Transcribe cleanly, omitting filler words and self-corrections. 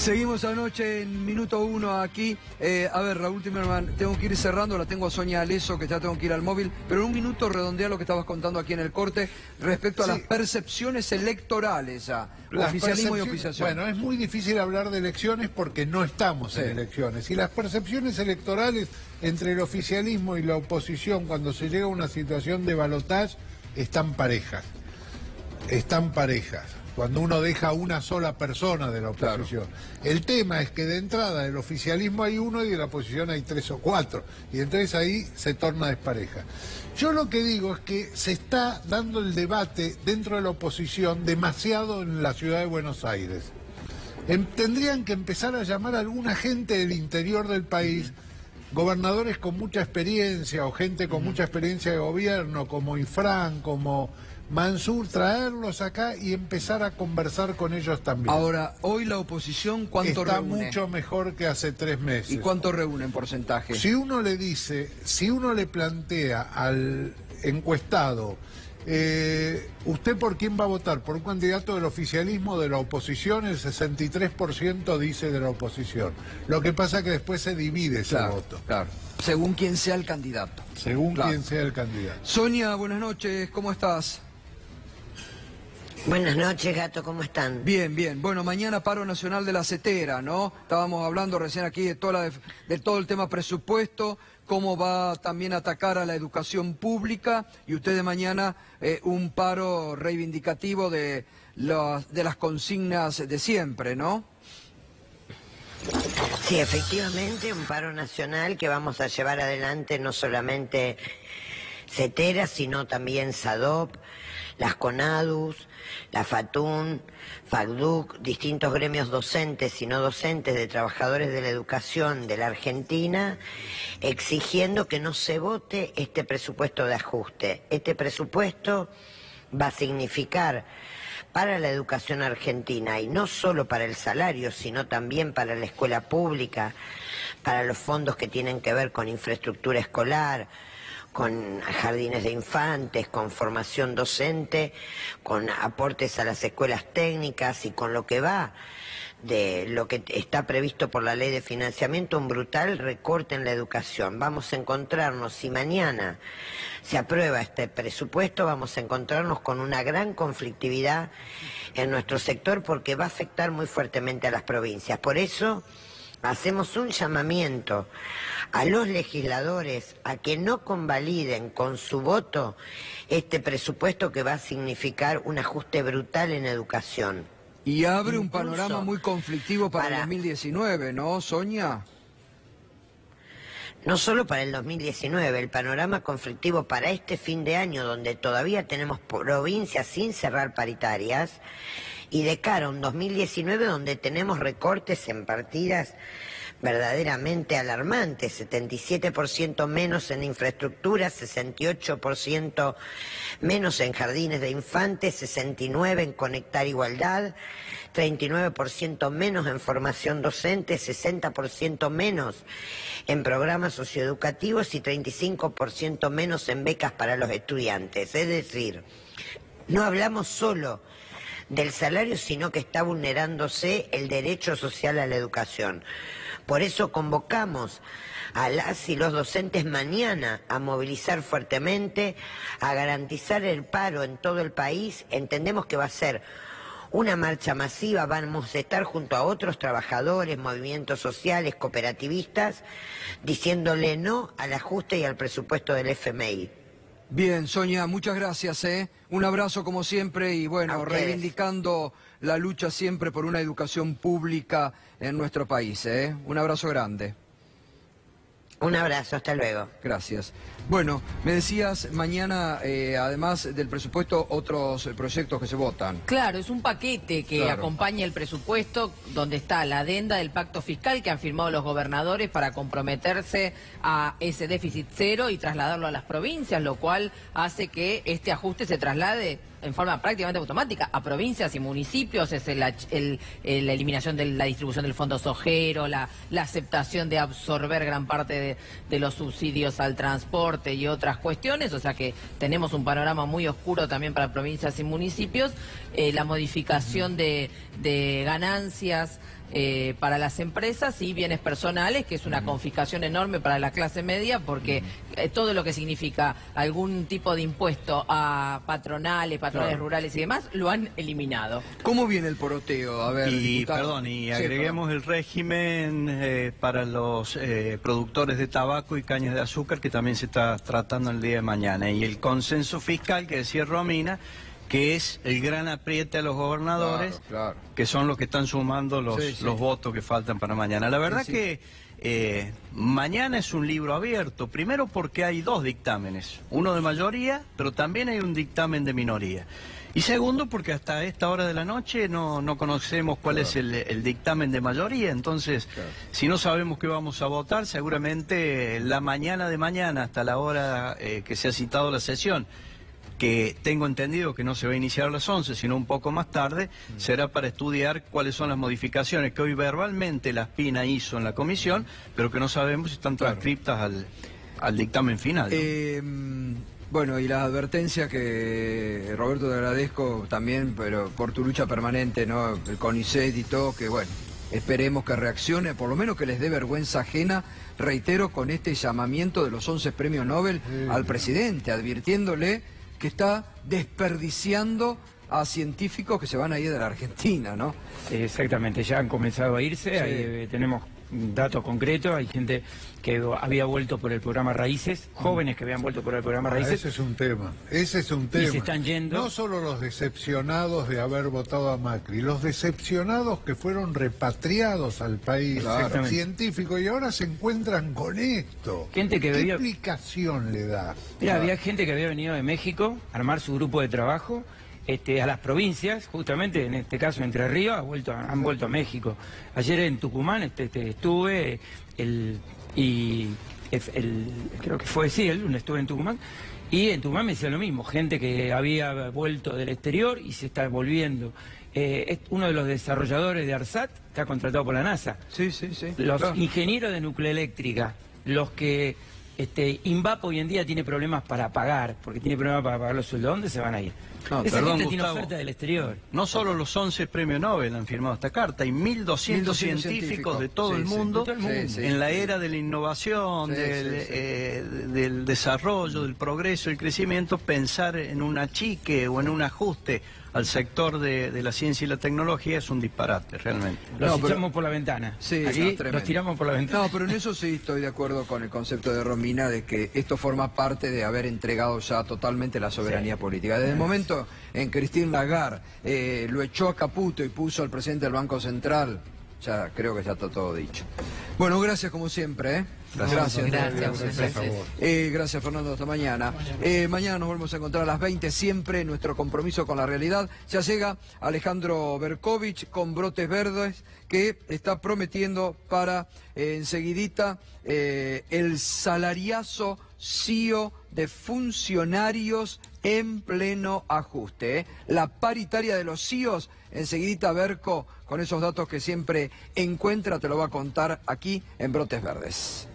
Seguimos anoche en minuto 1 aquí. A ver, Raúl Timerman, tengo que ir cerrando, la tengo a Sonia Aleso, que ya tengo que ir al móvil, pero en un minuto redondea lo que estabas contando aquí en el corte respecto a las percepciones electorales, oficialismo y oposición. Bueno, es muy difícil hablar de elecciones porque no estamos en elecciones. Y las percepciones electorales entre el oficialismo y la oposición, cuando se llega a una situación de balotaje, están parejas. Están parejas. Cuando uno deja a una sola persona de la oposición. Claro. El tema es que de entrada del oficialismo hay uno y de la oposición hay 3 o 4. Y entonces ahí se torna despareja. Yo lo que digo es que se está dando el debate dentro de la oposición demasiado en la ciudad de Buenos Aires. Tendrían que empezar a llamar a alguna gente del interior del país, gobernadores con mucha experiencia o gente con mucha experiencia de gobierno, como Ifrán, como Mansur, traerlos acá y empezar a conversar con ellos también. Ahora, hoy la oposición, ¿cuánto reúne? Está mucho mejor que hace 3 meses. ¿Y cuánto reúne en porcentaje? Si uno le dice, si uno le plantea al encuestado, ¿usted por quién va a votar? ¿Por un candidato del oficialismo o de la oposición? El 63% dice de la oposición. Lo que pasa es que después se divide ese voto. Claro, según quién sea el candidato. Según quién sea el candidato. Sonia, buenas noches, ¿cómo estás? Buenas noches, Gato, ¿cómo están? Bien, bien. Bueno, mañana paro nacional de la CETERA, ¿no? Estábamos hablando recién aquí de todo el tema presupuesto, cómo va también a atacar a la educación pública, y ustedes mañana un paro reivindicativo de las consignas de siempre, ¿no? Sí, efectivamente, un paro nacional que vamos a llevar adelante no solamente CETERA, sino también SADOP, las CONADUS, la FATUN, FACDUC, distintos gremios docentes y no docentes de trabajadores de la educación de la Argentina, exigiendo que no se vote este presupuesto de ajuste. Este presupuesto va a significar para la educación argentina, y no solo para el salario, sino también para la escuela pública, para los fondos que tienen que ver con infraestructura escolar, con jardines de infantes, con formación docente, con aportes a las escuelas técnicas y con lo que va de lo que está previsto por la ley de financiamiento, un brutal recorte en la educación. Vamos a encontrarnos, si mañana se aprueba este presupuesto, vamos a encontrarnos con una gran conflictividad en nuestro sector porque va a afectar muy fuertemente a las provincias. Por eso hacemos un llamamiento a los legisladores a que no convaliden con su voto este presupuesto que va a significar un ajuste brutal en educación. Y abre un panorama muy conflictivo para el 2019, ¿no, Sonia? No solo para el 2019, el panorama conflictivo para este fin de año, donde todavía tenemos provincias sin cerrar paritarias, y de cara a un 2019 donde tenemos recortes en partidas verdaderamente alarmantes, 77% menos en infraestructura, 68% menos en jardines de infantes, 69% en Conectar Igualdad, 39% menos en formación docente, 60% menos en programas socioeducativos y 35% menos en becas para los estudiantes. Es decir, no hablamos solo del salario, sino que está vulnerándose el derecho social a la educación. Por eso convocamos a las y los docentes mañana a movilizar fuertemente, a garantizar el paro en todo el país. Entendemos que va a ser una marcha masiva, vamos a estar junto a otros trabajadores, movimientos sociales, cooperativistas, diciéndole no al ajuste y al presupuesto del FMI. Bien, Sonia, muchas gracias, Un abrazo como siempre y bueno, reivindicando la lucha siempre por una educación pública en nuestro país, Un abrazo grande. Un abrazo, hasta luego. Gracias. Bueno, me decías, mañana, además del presupuesto, otros proyectos que se votan. Claro, es un paquete que acompaña el presupuesto, donde está la adenda del pacto fiscal que han firmado los gobernadores para comprometerse a ese déficit cero y trasladarlo a las provincias, lo cual hace que este ajuste se traslade en forma prácticamente automática a provincias y municipios. Es la eliminación de la distribución del fondo sojero, la aceptación de absorber gran parte de los subsidios al transporte y otras cuestiones, o sea que tenemos un panorama muy oscuro también para provincias y municipios. La modificación de ganancias para las empresas y bienes personales, que es una confiscación enorme para la clase media, porque todo lo que significa algún tipo de impuesto a patronales rurales y demás, lo han eliminado. ¿Cómo viene el poroteo? A ver, diputado. Y agreguemos el régimen para los productores de tabaco y cañas de azúcar, que también se está tratando el día de mañana. Y el consenso fiscal que decía Romina, que es el gran apriete a los gobernadores, que son los que están sumando los votos que faltan para mañana. La verdad que mañana es un libro abierto, primero porque hay dos dictámenes, uno de mayoría, pero también hay un dictamen de minoría. Y segundo, porque hasta esta hora de la noche no conocemos cuál es el dictamen de mayoría. Entonces, si no sabemos qué vamos a votar, seguramente la mañana de mañana, hasta la hora que se ha citado la sesión, que tengo entendido que no se va a iniciar a las 11, sino un poco más tarde, será para estudiar cuáles son las modificaciones que hoy verbalmente la PINA hizo en la comisión, pero que no sabemos si están transcriptas al dictamen final, ¿no? Bueno, y la advertencia que, Roberto, te agradezco también, pero por tu lucha permanente, ¿no? El CONICET y todo, que bueno, esperemos que reaccione, por lo menos que les dé vergüenza ajena, reitero, con este llamamiento de los 11 premios Nobel al presidente, advirtiéndole que está desperdiciando a científicos que se van a ir de la Argentina, ¿no? Exactamente, ya han comenzado a irse, ahí tenemos datos concretos, hay gente que había vuelto por el programa Raíces, jóvenes que habían vuelto por el programa Raíces. Ese es un tema, ese es un tema. Y se están yendo. No solo los decepcionados de haber votado a Macri, los decepcionados que fueron repatriados al país, científicos, y ahora se encuentran con esto. Gente que ¿Qué explicación le da? Mira, había gente que había venido de México a armar su grupo de trabajo, a las provincias, justamente en este caso Entre Ríos, han vuelto a México. Ayer en Tucumán estuve, creo que fue, el lunes estuve en Tucumán, y en Tucumán me decía lo mismo, gente que había vuelto del exterior y se está volviendo. Uno de los desarrolladores de ARSAT está contratado por la NASA. Los ingenieros de nucleoeléctrica, los que INVAP hoy en día tiene problemas para pagar, porque tiene problemas para pagar los sueldos, ¿dónde se van a ir? Esa gente tiene oferta del exterior. No solo los 11 premios Nobel han firmado esta carta, hay 1.200 científicos de todo el mundo, en la era de la innovación, del desarrollo, del progreso, el crecimiento. Pensar en un achique o en un ajuste al sector de la ciencia y la tecnología es un disparate, realmente. Los echamos por la ventana. Aquí los tiramos por la ventana. No, pero en eso sí estoy de acuerdo con el concepto de Romina, de que esto forma parte de haber entregado ya totalmente la soberanía política. Desde el momento en que Christine Lagarde lo echó a Caputo y puso al presidente del Banco Central, ya creo que ya está todo dicho. Bueno, gracias como siempre, ¿eh? Gracias. Gracias, Fernando, hasta mañana. Mañana nos volvemos a encontrar a las 20, siempre nuestro compromiso con la realidad. Ya llega Alejandro Berkovich con Brotes Verdes, que está prometiendo para enseguidita el salariazo CEO de funcionarios en pleno ajuste. La paritaria de los CEOs, enseguidita Berco, con esos datos que siempre encuentra, te lo va a contar aquí en Brotes Verdes.